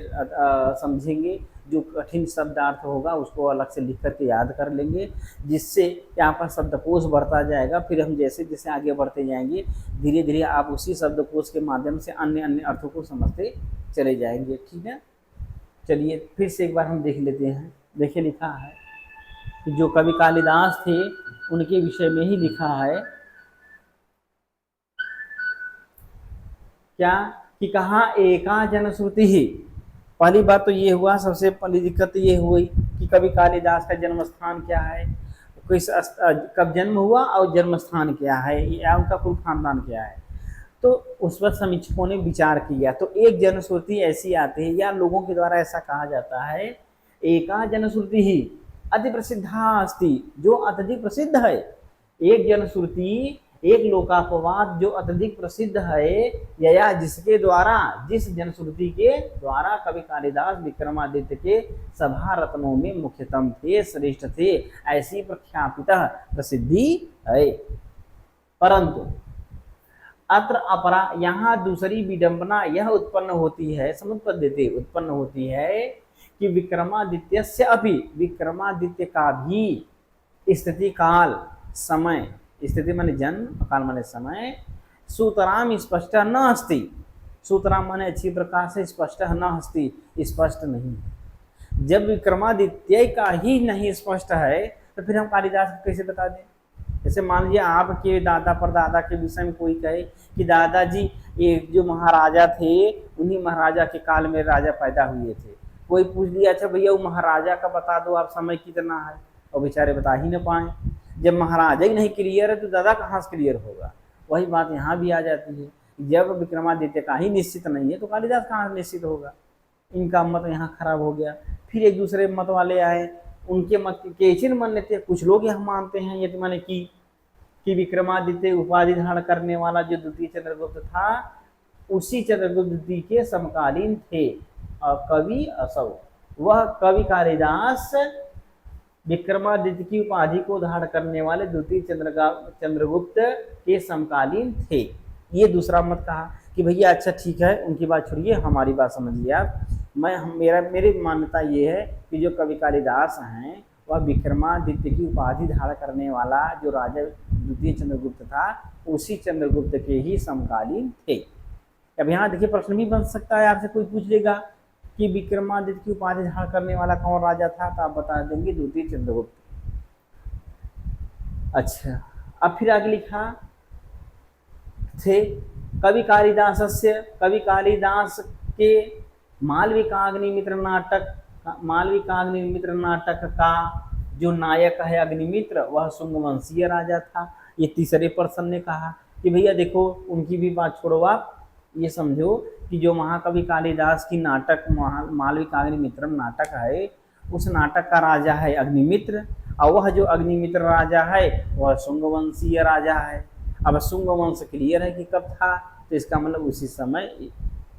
समझेंगे, जो कठिन शब्दार्थ होगा उसको अलग से लिख करके याद कर लेंगे, जिससे यहाँ पर शब्दकोश बढ़ता जाएगा। फिर हम जैसे जैसे आगे बढ़ते जाएंगे, धीरे धीरे आप उसी शब्दकोश के माध्यम से अन्य अन्य अर्थों को समझते चले जाएंगे। ठीक है, चलिए फिर से एक बार हम देख लेते हैं। देखिए लिखा है कि जो कवि कालिदास थे उनके विषय में ही लिखा है क्या कि कहा एका जनश्रुति ही। पहली बात तो ये हुआ, सबसे पहली दिक्कत ये हुई कि कवि कालिदास का जन्म स्थान क्या है, किस कब जन्म हुआ और जन्म स्थान क्या है, या उनका कुल खानदान क्या है। तो उस पर समीक्षकों ने विचार किया, तो एक जनश्रुति ऐसी आती है, या लोगों के द्वारा ऐसा कहा जाता है, एका जनश्रुति ही अति प्रसिद्धा अस्ति, जो अत्यधिक प्रसिद्ध है। एक जनश्रुति, एक लोकापवाद जो अत्यधिक प्रसिद्ध है, या जिसके द्वारा, जिस जनश्रुति के द्वारा कवि कालिदास विक्रमादित्य के सभा रत्नों में मुख्यतम थे, श्रेष्ठ थे, ऐसी प्रख्यापित प्रसिद्धि है। परंतु अत्र अपरा, यहाँ दूसरी विडंबना यह उत्पन्न होती है, समुत्पद्यते उत्पन्न होती है कि विक्रमादित्य से अभी, विक्रमादित्य का भी स्थिति काल समय, स्थिति माने जन्म, काल माने समय, सूतराम स्पष्ट न अस्ति, सूतराम माने अच्छी प्रकार से स्पष्ट न अस्ति, स्पष्ट नहीं। जब विक्रमादित्य का ही नहीं स्पष्ट है तो फिर हम कालिदास को कैसे बता दें? जैसे मान लीजिए आपके दादा परदादा के विषय में कोई कहे कि दादाजी ये जो महाराजा थे उन्हीं महाराजा के काल में राजा पैदा हुए थे। कोई पूछ लिया अच्छा भैया वो महाराजा का बता दो आप समय कितना है, और बेचारे बता ही ना पाए। जब महाराजा ही नहीं क्लियर है तो दादा कहाँ से क्लियर होगा? वही बात यहाँ भी आ जाती है, जब विक्रमादित्य का ही निश्चित नहीं है तो कालिदास कहाँ निश्चित होगा? इनका मत यहाँ खराब हो गया। फिर एक दूसरे मत वाले आए, उनके मत के चिन्ह मान्यते, कुछ लोग यहाँ मानते हैं ये माने कि विक्रमादित्य उपाधि धारण करने वाला जो द्वितीय चंद्रगुप्त था उसी चंद्रगुप्त द्वितीय के समकालीन थे। और कवि असौ, वह कवि कालिदास विक्रमादित्य की उपाधि को धारण करने वाले द्वितीय चंद्रगुप्त के समकालीन थे। ये दूसरा मत कहा कि भैया अच्छा ठीक है, उनकी बात छोड़िए, हमारी बात समझिए आप। मेरी मान्यता ये है कि जो कवि कालिदास हैं वह विक्रमादित्य की उपाधि धारण करने वाला जो राजा द्वितीय चंद्रगुप्त था उसी चंद्रगुप्त के ही समकालीन थे। अब यहाँ देखिए प्रश्न भी बन सकता है, आपसे कोई पूछ लेगा कि विक्रमादित्य की उपाधि धारण करने वाला कौन राजा था, तो आप बता देंगे द्वितीय चंद्रगुप्त। अच्छा, अब फिर आगे लिखा थे कवि कालिदास के मालविकाग्निमित्र नाटक का जो नायक है अग्निमित्र वह शुंगवंशीय राजा था। ये तीसरे पर्सन ने कहा कि भैया देखो उनकी भी बात छोड़ो, आप ये समझो कि जो महाकवि कालिदास की नाटक मालविकाग्निमित्र नाटक है उस नाटक का राजा है अग्निमित्र, और वह जो अग्निमित्र राजा है वह शुंगवंशीय राजा है। अब शुंगवंश क्लियर है कि कब था, तो इसका मतलब उसी समय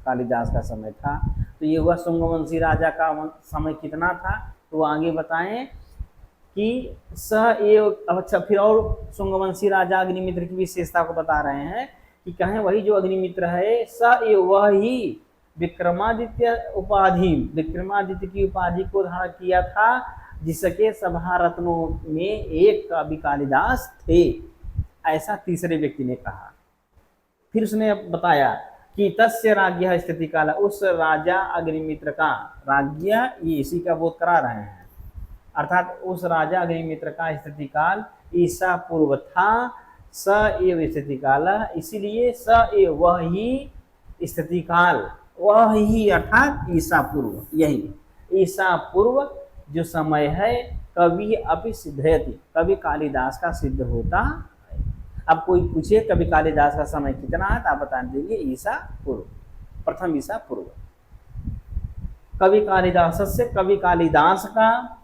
कालिदास का समय था। तो ये हुआ शुंगवंशी राजा का समय कितना था, तो वो आगे बताएं कि अच्छा फिर और शुंगवंशी राजा अग्निमित्र की विशेषता को बता रहे हैं कि कहें वही जो अग्निमित्र है वह ही विक्रमादित्य की उपाधि को धारण किया था, जिसके सभा रत्नों में एक कवि कालिदास थे, ऐसा तीसरे व्यक्ति ने कहा। फिर उसने बताया कि तस्य राज्य स्थिति काल, उस राजा अग्निमित्र का राज्य, ये इसी का बोध करा रहे हैं, अर्थात उस राजा अग्निमित्र का स्थिति काल ईसा पूर्व था, स एव स्थिति काल, इसीलिए स एव वह ही स्थिति काल, वह ही अर्थात ईसा पूर्व, यही ईसा पूर्व जो समय है कवि अपि सिद्धयति, कवि कालिदास का सिद्ध होता है। अब कोई पूछे कवि कालिदास का समय कितना है, तो आप बता देंगे ईसा पूर्व, प्रथम ईसा पूर्व। कवि कालिदास का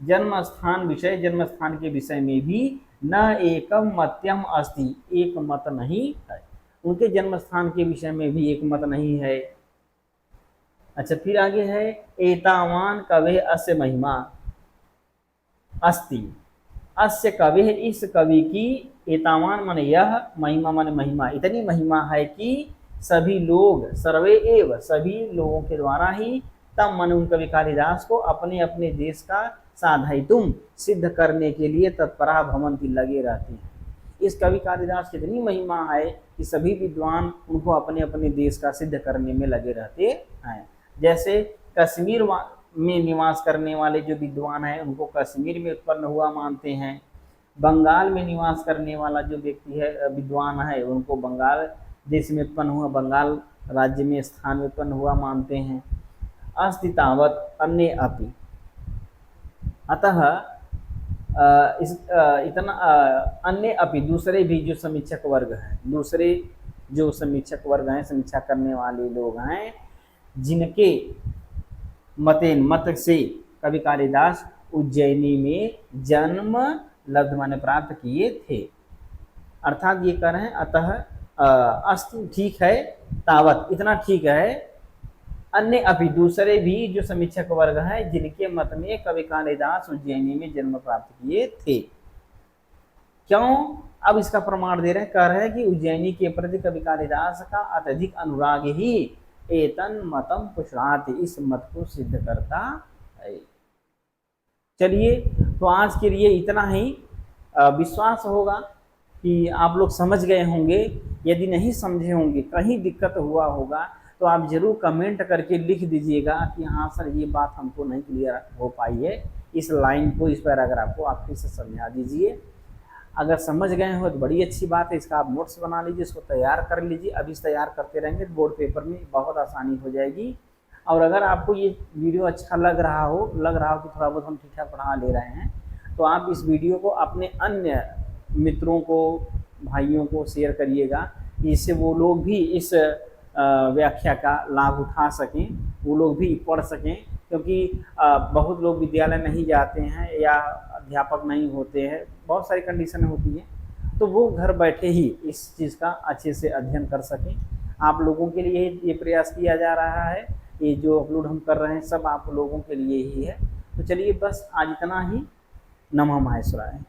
जन्म स्थान के विषय में भी न एकम मत्यम अस्ति, एक मत नहीं है। उनके जन्म स्थान के विषय में भी एक मत नहीं है। अच्छा फिर आगे है एतावान कवे अस्य महिमा अस्ति, अस्य कवि, इस कवि की, एतावान माने यह, महिमा माने महिमा, इतनी महिमा है कि सभी लोग, सर्वे एव सभी लोगों के द्वारा ही, तब मन उन कवि कालिदास को अपने अपने देश का साधयितुम सिद्ध करने के लिए तत्परा भवन्ति लगे रहते हैं। इस कवि कालिदास की इतनी महिमा है कि सभी विद्वान उनको अपने अपने देश का सिद्ध करने में लगे रहते हैं। जैसे कश्मीर में निवास करने वाले जो विद्वान हैं उनको कश्मीर में उत्पन्न हुआ मानते हैं, बंगाल में निवास करने वाला जो व्यक्ति है विद्वान है उनको बंगाल देश में उत्पन्न हुआ, बंगाल राज्य में स्थान में उत्पन्न हुआ मानते हैं। अस्ति तावत् अन्य अपि, अतः इतना अन्य अपि दूसरे भी जो समीक्षक वर्ग हैं, दूसरे जो समीक्षक वर्ग हैं, समीक्षा करने वाले लोग हैं, जिनके मत से कवि कालिदास उज्जैनी में जन्म लब्ध माने प्राप्त किए थे। अर्थात ये कह रहे हैं अतः अस्तु ठीक है, तावत इतना ठीक है, अन्य अभी दूसरे भी जो समीक्षक वर्ग हैं जिनके मत में कवि कालिदास उज्जैनी में जन्म प्राप्त किए थे। क्यों? अब इसका प्रमाण दे रहे हैं, कह रहे हैं कि उज्जैनी के प्रति कवि कालिदास का अत्यधिक अनुराग ही एतन मतम पुष्णाति, इस मत को सिद्ध करता है। चलिए, तो आज के लिए इतना ही। विश्वास होगा कि आप लोग समझ गए होंगे। यदि नहीं समझे होंगे, कहीं दिक्कत हुआ होगा, तो आप ज़रूर कमेंट करके लिख दीजिएगा कि हाँ सर, ये बात हमको नहीं क्लियर हो पाई है, इस लाइन को, इस पैराग्राफ को आप फिर से समझा दीजिए। अगर समझ गए हो तो बड़ी अच्छी बात है, इसका आप नोट्स बना लीजिए, इसको तैयार कर लीजिए। अभी से तैयार करते रहेंगे तो बोर्ड पेपर में बहुत आसानी हो जाएगी। और अगर आपको ये वीडियो अच्छा लग रहा हो कि थोड़ा बहुत हम ठीक ठाक पढ़ा ले रहे हैं, तो आप इस वीडियो को अपने अन्य मित्रों को, भाइयों को शेयर करिएगा, जिससे वो लोग भी इस व्याख्या का लाभ उठा सकें, वो लोग भी पढ़ सकें। क्योंकि बहुत लोग विद्यालय नहीं जाते हैं या अध्यापक नहीं होते हैं, बहुत सारी कंडीशन होती हैं, तो वो घर बैठे ही इस चीज़ का अच्छे से अध्ययन कर सकें। आप लोगों के लिए ये प्रयास किया जा रहा है, ये जो अपलोड हम कर रहे हैं सब आप लोगों के लिए ही है। तो चलिए, बस आज इतना ही। नमः माहेश्वराय।